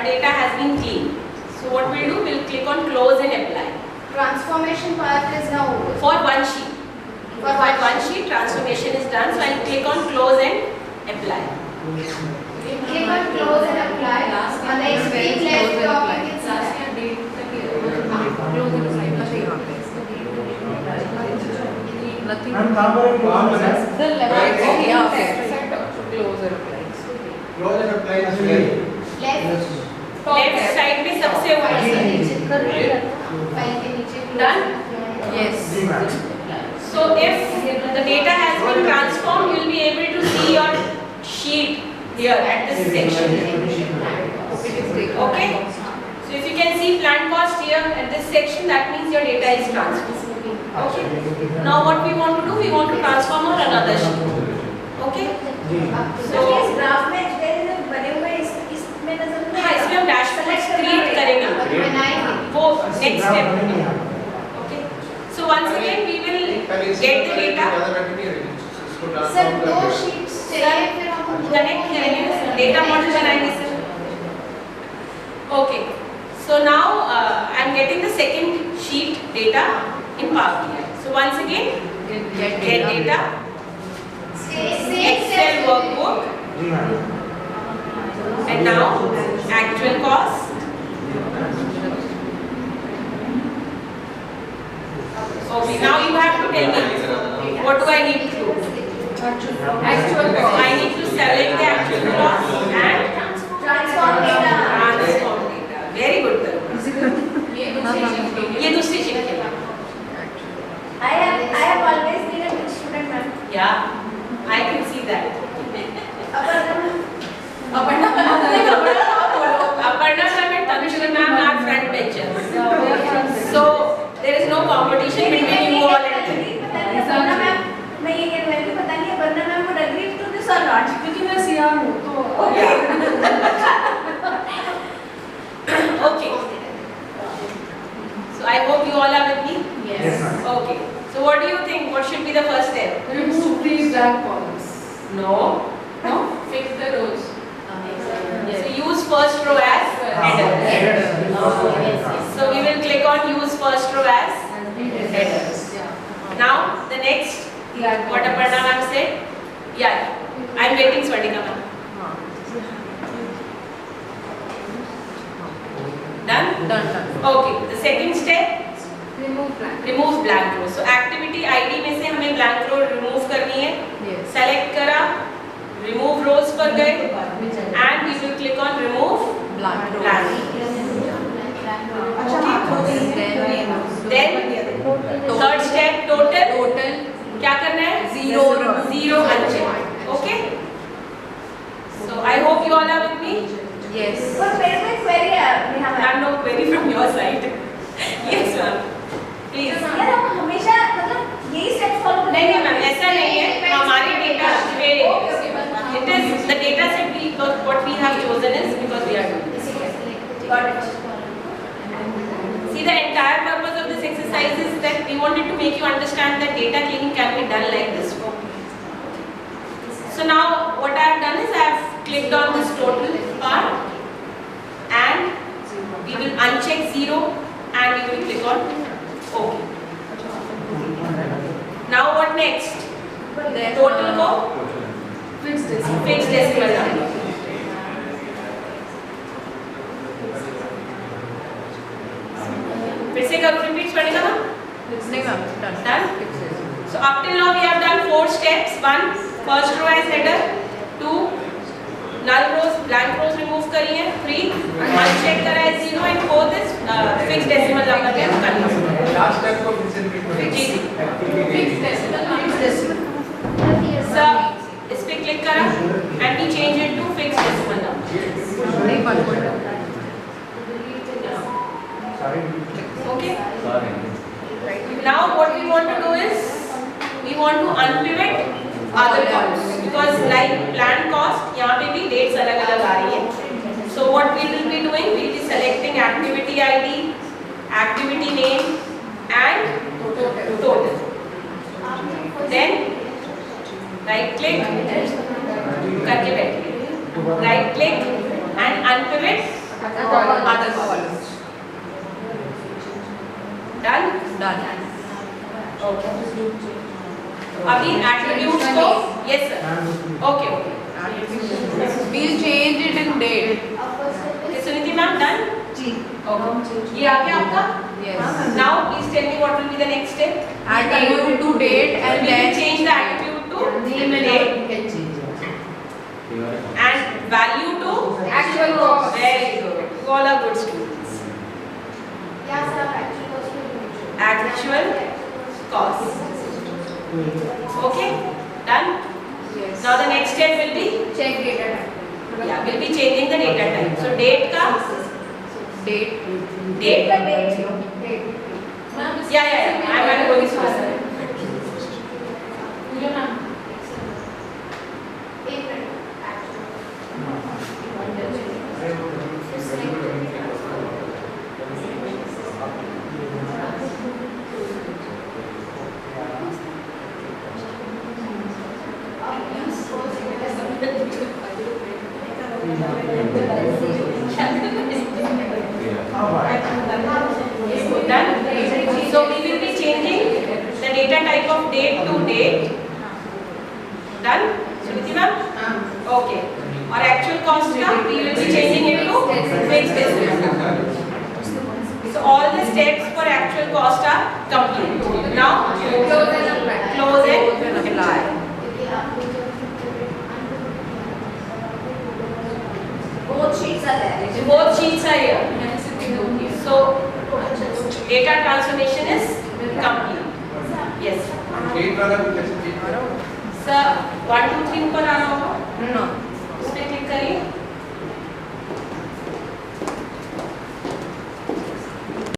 our data has been cleaned. So what we'll do, we'll click on close and apply. Transformation part is now over. For one sheet. For one sheet, transformation is done. So I'll click on close and apply. Click on close and apply. On the extreme left top, you can see Nothing. And The left. Okay. Okay. Close and apply. Close and apply is ready. left. Left side में सबसे ऊपर File के नीचे Done? Yes. So if the data has been transformed, you will be able to see your sheet here at this section. Okay? So if you can see plant cost here at this section, that means your data is transformed. Okay? Now what we want to do, we want to transform on another sheet. Okay? So इस graph में जो बने हुए इसमें नजर नहीं हाँ, इसमें हम डैशबोर्ड क्रिएट करेंगे बनाएंगे वो next step. Okay? So once again we will get the data. Sir दो शीट्स चाहिए फिर हम कनेक्ट करेंगे डेटा मॉडल बनाएंगे sir. Okay, so now I'm getting the second sheet data in Power BI. So once again get data, Excel workbook, and now actual cost. Okay, now you have to tell me what do I need to do. Actual cost. I need to select the actual cost and transform data transform data. Very good. ये दूसरी sheet के बाद. I have always been a good student, ma'am. Yeah, I can see that. Aparna ma'am and Tanushree ma'am are front benchers. So there is no competition between you all and me. Aparna ma'am, मैं ये कहने वाली थी, पता नहीं Aparna ma'am would agree to this or not, क्योंकि मैं CR हूँ तो Okay. So I hope you all are with me. Yes, ma'am. Okay. So what do you think? What should be the first step? Remove these blank columns. No. No? Fix the rows. So use first row as header. So we will click on use first row as headers. Now the next, what Aparna ma'am said? Yeah, I am waiting Swarnika ma'am. Done? Done. Okay. The second step, Remove blank. remove blank row. So activity ID में से हमें blank row remove करनी है. Yes. Select करा, remove rows पर गए, and we will click on remove Blank. blank. Then third step total. Total. क्या करना है? Zero. Zero uncheck. Okay? So I hope you all are with me. Yes. पर मेरे को एक query है Neha I have no query from your side. Yes ma'am. Please. यार हम हमेशा मतलब यही स्टेप्स फॉलो करते नहीं मैम ऐसा नहीं है. हमारे data it is the data set we what we have chosen is because we are doing this. Got it. See, the entire purpose of this exercise is that we wanted to make you understand that data cleaning can be done like this. So now what I have done is I have clicked on this total part and we will uncheck 0 and we will click on OK. Now what next? The total को fixed decimal number. फिर से करो repeat पढ़ेगा ना? नहीं ma'am. Done. Done? Fix it. So up till now we have done 4 steps. 1, first row as header. 2, null rows, blank rows remove करी है. 3, uncheck करा है 0 and 4th is fixed decimal number पे हम करना. Last step को फिर से repeat करें. जी जी. Fix decimal. So इस पे click करा and we change it to fixed decimal number. नहीं पढ़. Okay. Now what we want to do is we want to unpivot other columns because like plan cost यहाँ पे भी dates अलग-अलग आ रही है. So what we will be doing, we will be selecting activity ID, activity name and total. Then right click करके बैठिए. Right click and unpivot other columns. Done? Done. Okay. अभी attributes को yes sir. Okay okay. We'll change it in date. Okay, Suniti ma'am done? Okay. ये आ गया आपका? Yes. Now please tell me what will be the next step? Attribute to date and We then will change the attribute to date and value to actual cost. very good. You all are good students. Actual cost. Okay? Done? Yes. Now the next step will be Check data type. yeah, we'll be changing the data type. So date ka Date. date. Yeah. I'm going to Done? So we will be changing the data type of date to date. Done? Suniti ma'am? Okay. Or actual cost ka we will be changing it to fixed decimal. So all the steps for actual cost are complete. Now close and apply. Both sheets are here. So data transformation is complete. Yes. Date वाला भी कैसे change करें? Sir 1 2 3 ऊपर आ रहा होगा. No. उसमें click करिए.